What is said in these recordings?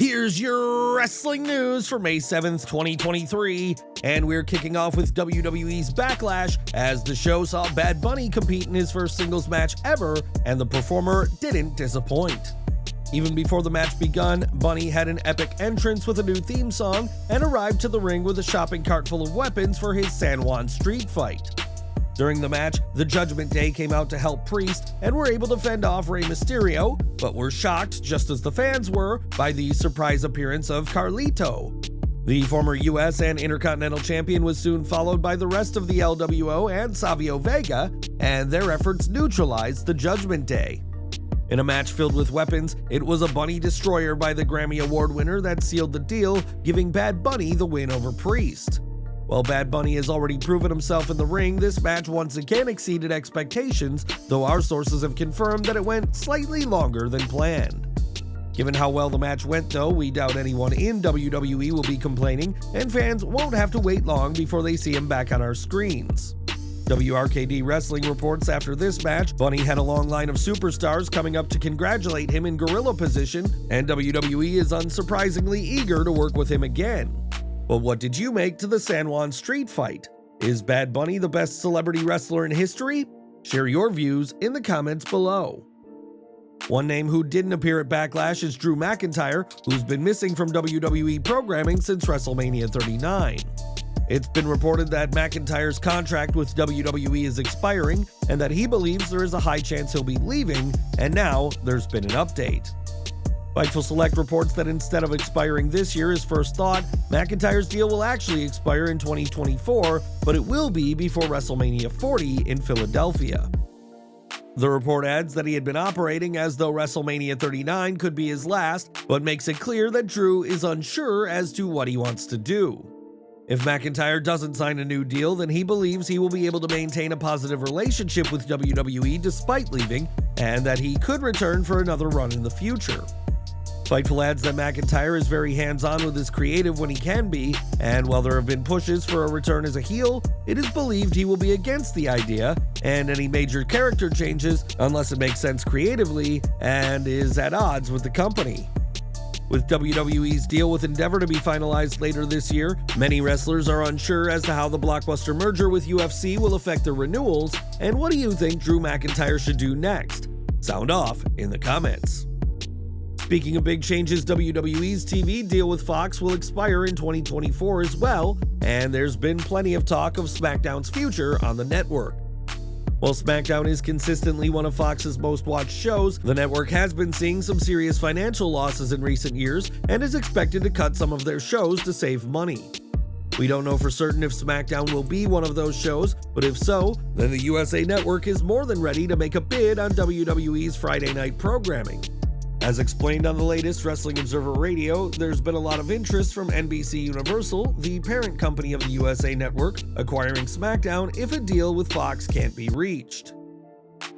Here's your wrestling news for May 7th, 2023, and we're kicking off with WWE's Backlash as the show saw Bad Bunny compete in his first singles match ever, and the performer didn't disappoint. Even before the match begun, Bunny had an epic entrance with a new theme song and arrived to the ring with a shopping cart full of weapons for his San Juan street fight. During the match, the Judgment Day came out to help Priest and were able to fend off Rey Mysterio, but were shocked, just as the fans were, by the surprise appearance of Carlito. The former US and Intercontinental Champion was soon followed by the rest of the LWO and Savio Vega, and their efforts neutralized the Judgment Day. In a match filled with weapons, it was a Bunny Destroyer by the Grammy Award winner that sealed the deal, giving Bad Bunny the win over Priest. While Bad Bunny has already proven himself in the ring, this match once again exceeded expectations, though our sources have confirmed that it went slightly longer than planned. Given how well the match went though, we doubt anyone in WWE will be complaining, and fans won't have to wait long before they see him back on our screens. WRKD Wrestling reports after this match, Bunny had a long line of superstars coming up to congratulate him in gorilla position, and WWE is unsurprisingly eager to work with him again. Well, what did you make to the San Juan street fight? Is Bad Bunny the best celebrity wrestler in history? Share your views in the comments below. One name who didn't appear at Backlash is Drew McIntyre, who's been missing from WWE programming since WrestleMania 39. It's been reported that McIntyre's contract with WWE is expiring and that he believes there is a high chance he'll be leaving, and now there's been an update. Fightful Select reports that instead of expiring this year as first thought, McIntyre's deal will actually expire in 2024, but it will be before WrestleMania 40 in Philadelphia. The report adds that he had been operating as though WrestleMania 39 could be his last, but makes it clear that Drew is unsure as to what he wants to do. If McIntyre doesn't sign a new deal, then he believes he will be able to maintain a positive relationship with WWE despite leaving, and that he could return for another run in the future. Fightful adds that McIntyre is very hands-on with his creative when he can be, and while there have been pushes for a return as a heel, it is believed he will be against the idea, and any major character changes, unless it makes sense creatively, and is at odds with the company. With WWE's deal with Endeavor to be finalized later this year, many wrestlers are unsure as to how the blockbuster merger with UFC will affect their renewals, and what do you think Drew McIntyre should do next? Sound off in the comments. Speaking of big changes, WWE's TV deal with Fox will expire in 2024 as well, and there's been plenty of talk of SmackDown's future on the network. While SmackDown is consistently one of Fox's most watched shows, the network has been seeing some serious financial losses in recent years and is expected to cut some of their shows to save money. We don't know for certain if SmackDown will be one of those shows, but if so, then the USA Network is more than ready to make a bid on WWE's Friday night programming. As explained on the latest Wrestling Observer Radio, there's been a lot of interest from NBC Universal, the parent company of the USA Network, acquiring SmackDown if a deal with Fox can't be reached.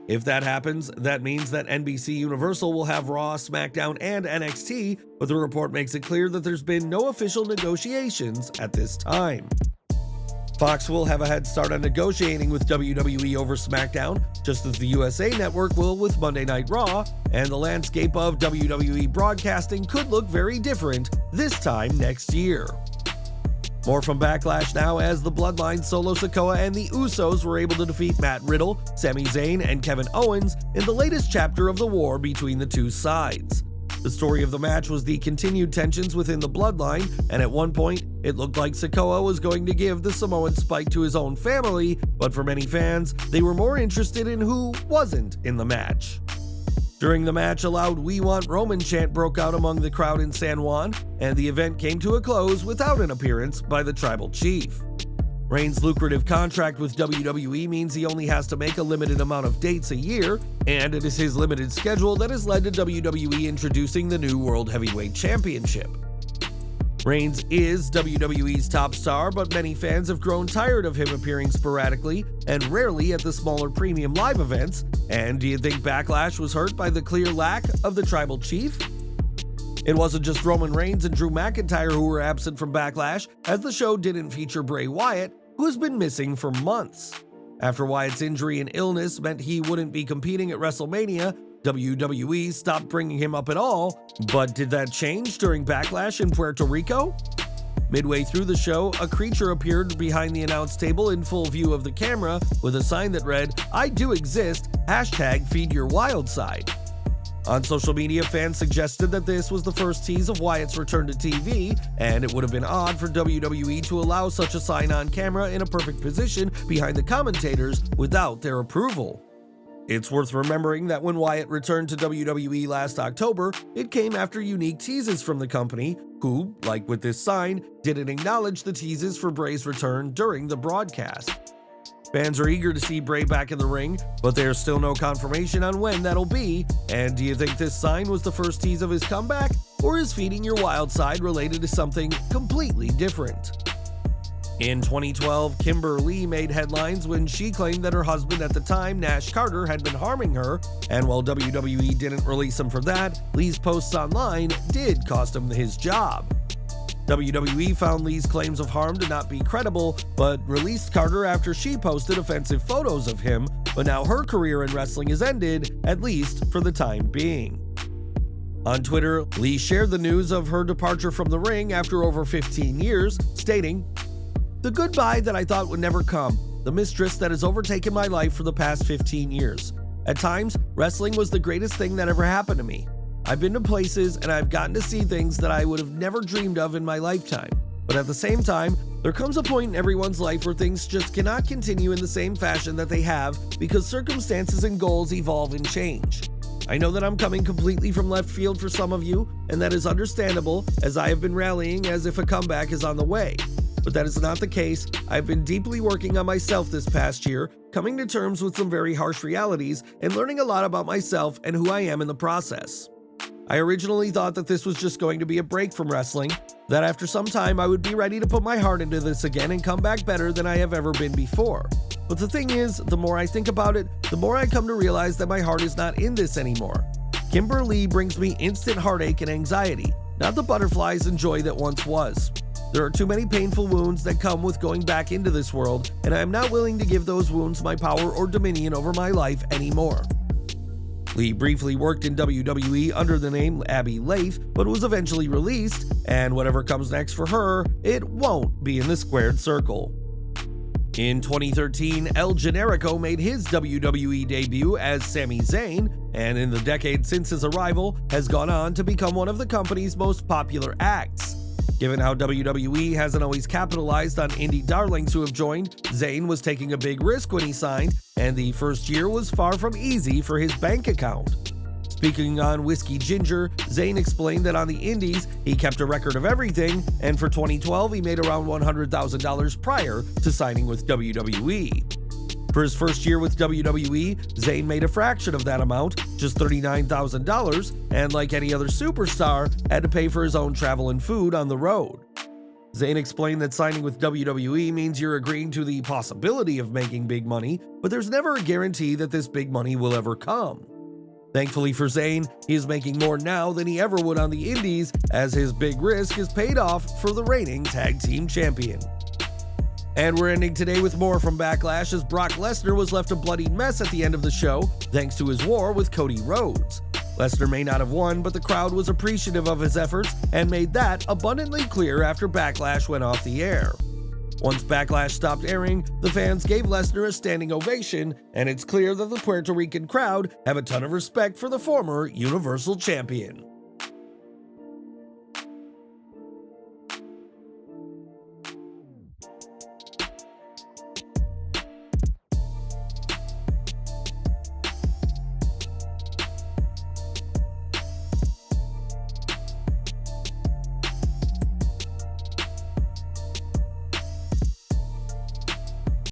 If that happens, that means that NBC Universal will have Raw, SmackDown, and NXT, but the report makes it clear that there's been no official negotiations at this time. Fox will have a head start on negotiating with WWE over SmackDown, just as the USA Network will with Monday Night Raw, and the landscape of WWE broadcasting could look very different this time next year. More from Backlash now, as the Bloodline, Solo Sikoa, and the Usos were able to defeat Matt Riddle, Sami Zayn, and Kevin Owens in the latest chapter of the war between the two sides. The story of the match was the continued tensions within the Bloodline, and at one point, it looked like Sikoa was going to give the Samoan spike to his own family, but for many fans, they were more interested in who wasn't in the match. During the match, a loud "We Want Roman" chant broke out among the crowd in San Juan, and the event came to a close without an appearance by the tribal chief. Reigns' lucrative contract with WWE means he only has to make a limited amount of dates a year, and it is his limited schedule that has led to WWE introducing the new World Heavyweight Championship. Reigns is WWE's top star, but many fans have grown tired of him appearing sporadically and rarely at the smaller premium live events. And do you think Backlash was hurt by the clear lack of the tribal chief? It wasn't just Roman Reigns and Drew McIntyre who were absent from Backlash, as the show didn't feature Bray Wyatt, who has been missing for months. After Wyatt's injury and illness meant he wouldn't be competing at WrestleMania, WWE stopped bringing him up at all, but did that change during Backlash in Puerto Rico? Midway through the show, a creature appeared behind the announce table in full view of the camera with a sign that read, "I do exist, #feed your wild side." On social media, fans suggested that this was the first tease of Wyatt's return to TV, and it would have been odd for WWE to allow such a sign on camera in a perfect position behind the commentators without their approval. It's worth remembering that when Wyatt returned to WWE last October, it came after unique teases from the company, who, like with this sign, didn't acknowledge the teases for Bray's return during the broadcast. Fans are eager to see Bray back in the ring, but there's still no confirmation on when that'll be. And do you think this sign was the first tease of his comeback, or is feeding your wild side related to something completely different? In 2012, Kimber made headlines when she claimed that her husband at the time, Nash Carter, had been harming her, and while WWE didn't release him for that, Lee's posts online did cost him his job. WWE found Lee's claims of harm to not be credible, but released Carter after she posted offensive photos of him, but now her career in wrestling is ended, at least for the time being. On Twitter, Lee shared the news of her departure from the ring after over 15 years, stating, "The goodbye that I thought would never come, the mistress that has overtaken my life for the past 15 years. At times, wrestling was the greatest thing that ever happened to me. I've been to places and I've gotten to see things that I would have never dreamed of in my lifetime. But at the same time, there comes a point in everyone's life where things just cannot continue in the same fashion that they have because circumstances and goals evolve and change. I know that I'm coming completely from left field for some of you, and that is understandable as I have been rallying as if a comeback is on the way. But that is not the case. I've been deeply working on myself this past year, coming to terms with some very harsh realities and learning a lot about myself and who I am in the process. I originally thought that this was just going to be a break from wrestling, that after some time I would be ready to put my heart into this again and come back better than I have ever been before. But the thing is, the more I think about it, the more I come to realize that my heart is not in this anymore. Kimber brings me instant heartache and anxiety, not the butterflies and joy that once was. There are too many painful wounds that come with going back into this world, and I am not willing to give those wounds my power or dominion over my life anymore." Lee briefly worked in WWE under the name Abby Leif, but was eventually released, and whatever comes next for her, it won't be in the squared circle. In 2013, El Generico made his WWE debut as Sami Zayn, and in the decade since his arrival, has gone on to become one of the company's most popular acts. Given how WWE hasn't always capitalized on indie darlings who have joined, Zayn was taking a big risk when he signed, and the first year was far from easy for his bank account. Speaking on Whiskey Ginger, Zayn explained that on the indies, he kept a record of everything, and for 2012 he made around $100,000 prior to signing with WWE. For his first year with WWE, Zayn made a fraction of that amount, just $39,000, and like any other superstar, had to pay for his own travel and food on the road. Zayn explained that signing with WWE means you're agreeing to the possibility of making big money, but there's never a guarantee that this big money will ever come. Thankfully for Zayn, he is making more now than he ever would on the indies, as his big risk is paid off for the reigning tag team champion. And we're ending today with more from Backlash, as Brock Lesnar was left a bloodied mess at the end of the show thanks to his war with Cody Rhodes. Lesnar may not have won, but the crowd was appreciative of his efforts and made that abundantly clear after Backlash went off the air. Once Backlash stopped airing, the fans gave Lesnar a standing ovation, and it's clear that the Puerto Rican crowd have a ton of respect for the former Universal Champion.